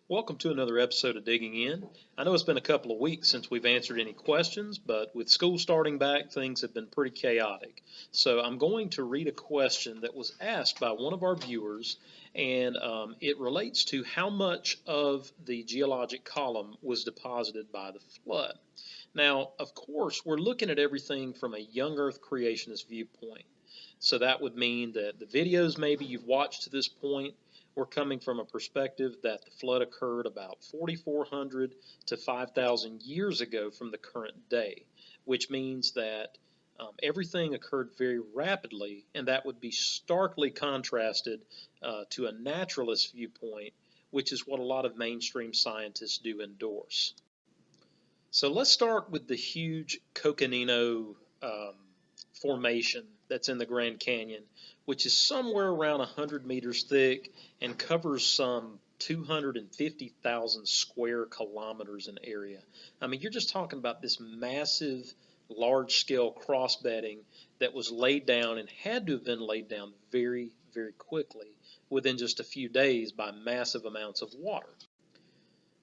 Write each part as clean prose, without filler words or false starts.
Welcome to another episode of Digging In. I know it's been a couple of weeks since we've answered any questions, but with school starting back, things have been pretty chaotic. So I'm going to read a question that was asked by one of our viewers, and it relates to how much of the geologic column was deposited by the flood. Now, of course, we're looking at everything from a young Earth creationist viewpoint. So that would mean that the videos maybe you've watched to this point we're coming from a perspective that the flood occurred about 4,400 to 5,000 years ago from the current day, which means that everything occurred very rapidly, and that would be starkly contrasted to a naturalist viewpoint, which is what a lot of mainstream scientists do endorse. So let's start with the huge Coconino formation that's in the Grand Canyon, which is somewhere around 100 meters thick and covers some 250,000 square kilometers in area. I mean, you're just talking about this massive, large-scale cross-bedding that was laid down and had to have been laid down very, very quickly within just a few days by massive amounts of water.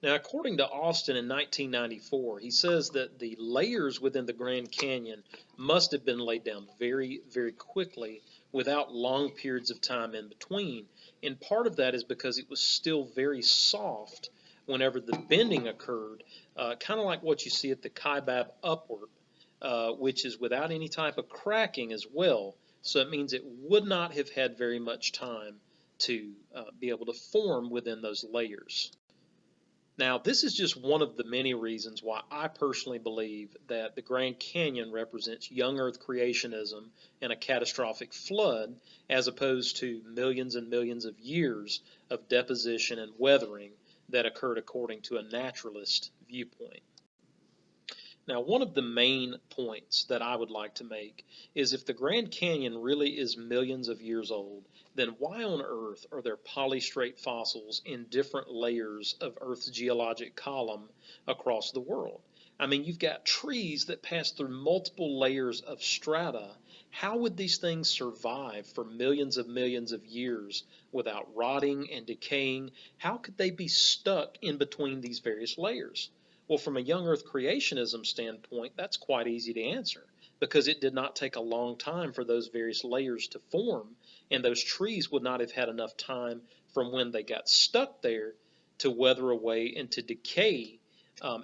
Now, according to Austin in 1994, he says that the layers within the Grand Canyon must have been laid down very, very quickly without long periods of time in between. And part of that is because it was still very soft whenever the bending occurred, kind of like what you see at the Kaibab upward, which is without any type of cracking as well. So it means it would not have had very much time to be able to form within those layers. Now, this is just one of the many reasons why I personally believe that the Grand Canyon represents young Earth creationism and a catastrophic flood, as opposed to millions and millions of years of deposition and weathering that occurred according to a naturalist viewpoint. Now, one of the main points that I would like to make is if the Grand Canyon really is millions of years old, then why on earth are there polystrate fossils in different layers of Earth's geologic column across the world? I mean, you've got trees that pass through multiple layers of strata. How would these things survive for millions of years without rotting and decaying? How could they be stuck in between these various layers? Well, from a young Earth creationism standpoint, that's quite easy to answer because it did not take a long time for those various layers to form, and those trees would not have had enough time from when they got stuck there to weather away and to decay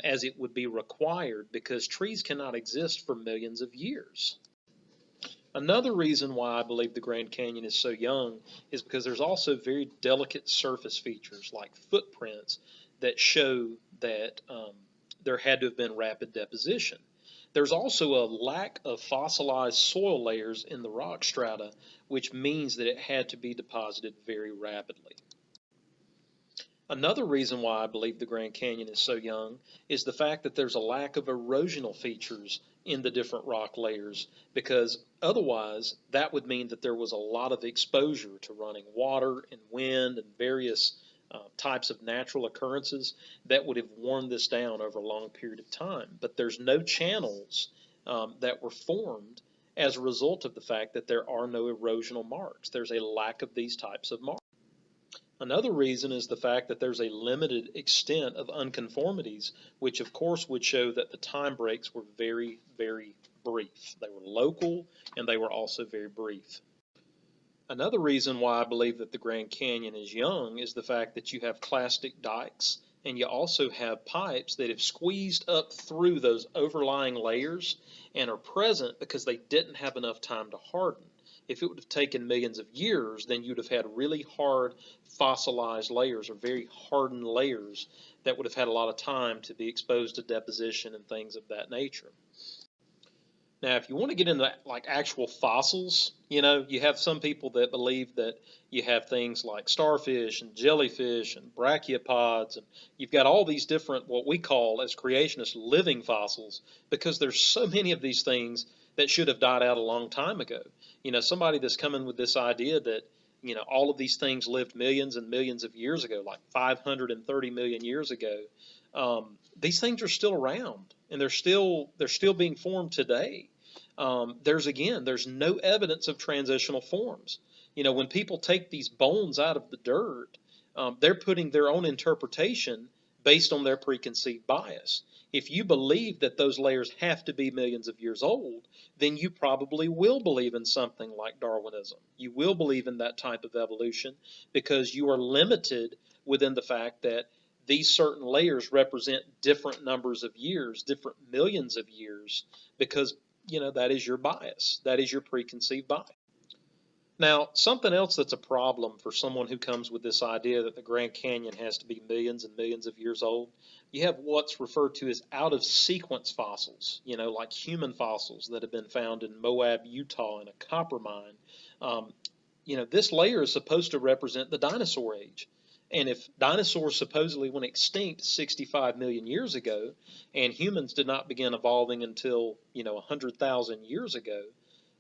as it would be required, because trees cannot exist for millions of years. Another reason why I believe the Grand Canyon is so young is because there's also very delicate surface features like footprints that show that there had to have been rapid deposition. There's also a lack of fossilized soil layers in the rock strata, which means that it had to be deposited very rapidly. Another reason why I believe the Grand Canyon is so young is the fact that there's a lack of erosional features in the different rock layers, because otherwise that would mean that there was a lot of exposure to running water and wind and various types of natural occurrences that would have worn this down over a long period of time. But there's no channels that were formed as a result of the fact that there are no erosional marks. There's a lack of these types of marks. Another reason is the fact that there's a limited extent of unconformities, which of course would show that the time breaks were very, very brief. They were local and they were also very brief. Another reason why I believe that the Grand Canyon is young is the fact that you have clastic dikes and you also have pipes that have squeezed up through those overlying layers and are present because they didn't have enough time to harden. If it would have taken millions of years, then you'd have had really hard fossilized layers or very hardened layers that would have had a lot of time to be exposed to deposition and things of that nature. Now, if you want to get into like actual fossils, you have some people that believe that you have things like starfish and jellyfish and brachiopods, and you've got all these different, what we call as creationists, living fossils, because there's so many of these things that should have died out a long time ago. Somebody that's coming with this idea that, all of these things lived millions and millions of years ago, like 530 million years ago. These things are still around, and they're still being formed today. There's no evidence of transitional forms. When people take these bones out of the dirt, They're putting their own interpretation based on their preconceived bias. If you believe that those layers have to be millions of years old, then you probably will believe in something like Darwinism. You will believe in that type of evolution because you are limited within the fact that these certain layers represent different numbers of years, different millions of years, because that is your bias. That is your preconceived bias. Now, something else that's a problem for someone who comes with this idea that the Grand Canyon has to be millions and millions of years old, you have what's referred to as out-of-sequence fossils, like human fossils that have been found in Moab, Utah in a copper mine. This layer is supposed to represent the dinosaur age. And if dinosaurs supposedly went extinct 65 million years ago, and humans did not begin evolving until, 100,000 years ago,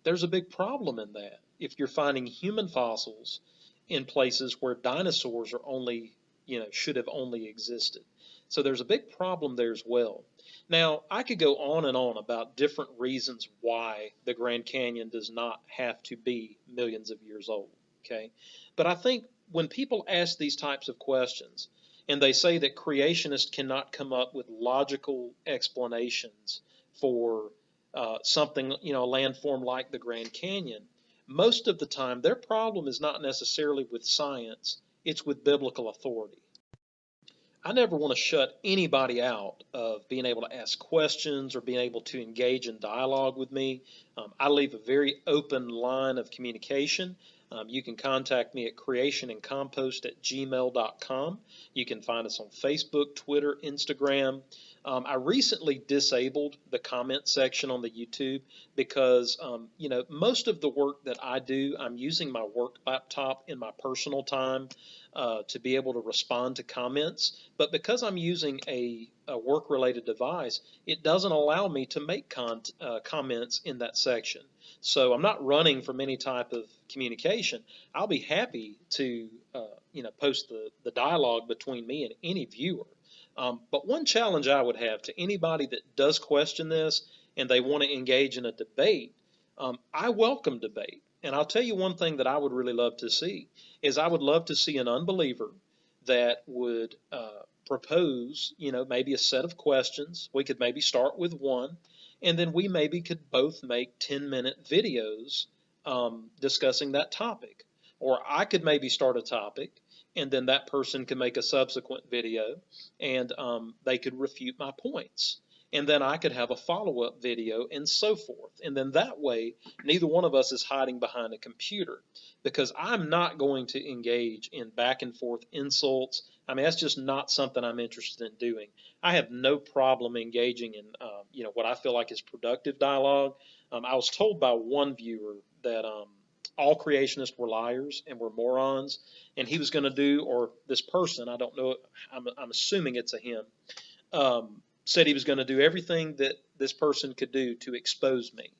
there's a big problem in that. If you're finding human fossils in places where dinosaurs are only, should have only existed. So there's a big problem there as well. Now, I could go on and on about different reasons why the Grand Canyon does not have to be millions of years old, okay? But I think when people ask these types of questions and they say that creationists cannot come up with logical explanations for something, a landform like the Grand Canyon, most of the time their problem is not necessarily with science, it's with biblical authority. I never want to shut anybody out of being able to ask questions or being able to engage in dialogue with me. I leave a very open line of communication. You can contact me at creationandcompost@gmail.com. You can find us on Facebook, Twitter, Instagram. I recently disabled the comment section on the YouTube because, most of the work that I do, I'm using my work laptop in my personal time to be able to respond to comments. But because I'm using a work-related device, it doesn't allow me to make comments in that section. So I'm not running from any type of communication. I'll be happy to, post the dialogue between me and any viewer. But one challenge I would have to anybody that does question this and they want to engage in a debate, I welcome debate. And I'll tell you one thing that I would really love to see is I would love to see an unbeliever that would propose, maybe a set of questions. We could maybe start with one, and then we maybe could both make 10-minute videos discussing that topic. Or I could maybe start a topic, and then that person could make a subsequent video, and they could refute my points. And then I could have a follow-up video and so forth. And then that way, neither one of us is hiding behind a computer, because I'm not going to engage in back and forth insults. I mean, that's just not something I'm interested in doing. I have no problem engaging in, what I feel like is productive dialogue. I was told by one viewer that all creationists were liars and were morons, and he was going to do, or this person, I don't know, I'm assuming it's a him, said he was going to do everything that this person could do to expose me,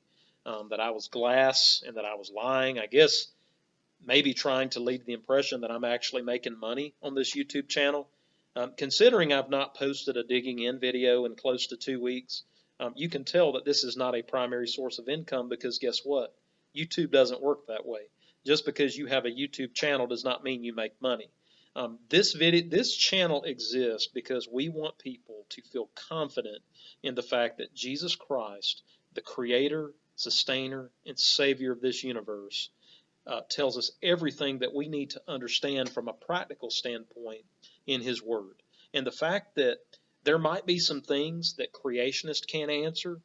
that I was glass and that I was lying. I guess maybe trying to lead the impression that I'm actually making money on this YouTube channel. Considering I've not posted a digging in video in close to 2 weeks, you can tell that this is not a primary source of income, because guess what? YouTube doesn't work that way. Just because you have a YouTube channel does not mean you make money. This channel exists because we want people to feel confident in the fact that Jesus Christ, the creator, sustainer, and savior of this universe, tells us everything that we need to understand from a practical standpoint in his word. And the fact that there might be some things that creationists can't answer,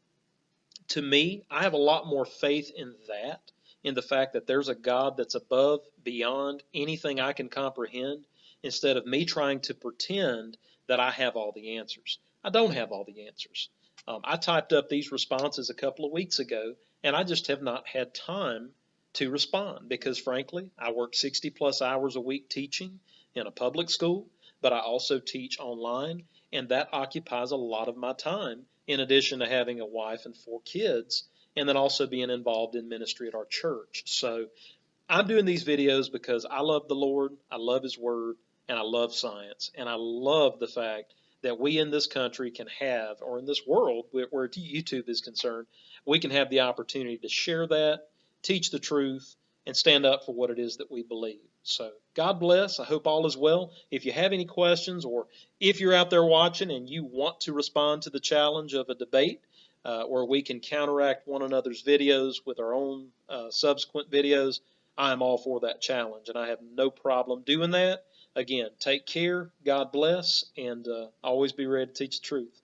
to me, I have a lot more faith in that, in the fact that there's a God that's above, beyond anything I can comprehend, instead of me trying to pretend that I have all the answers. I don't have all the answers. I typed up these responses a couple of weeks ago, and I just have not had time to respond because, frankly, I work 60-plus hours a week teaching in a public school, but I also teach online, and that occupies a lot of my time, in addition to having a wife and 4 kids, and then also being involved in ministry at our church. So I'm doing these videos because I love the Lord, I love his word, and I love science, and I love the fact that we in this country can have, or in this world where YouTube is concerned, we can have the opportunity to share that, teach the truth, and stand up for what it is that we believe. So God bless. I hope all is well. If you have any questions, or if you're out there watching and you want to respond to the challenge of a debate, where we can counteract one another's videos with our own subsequent videos, I am all for that challenge, and I have no problem doing that. Again, take care, God bless, and always be ready to teach the truth.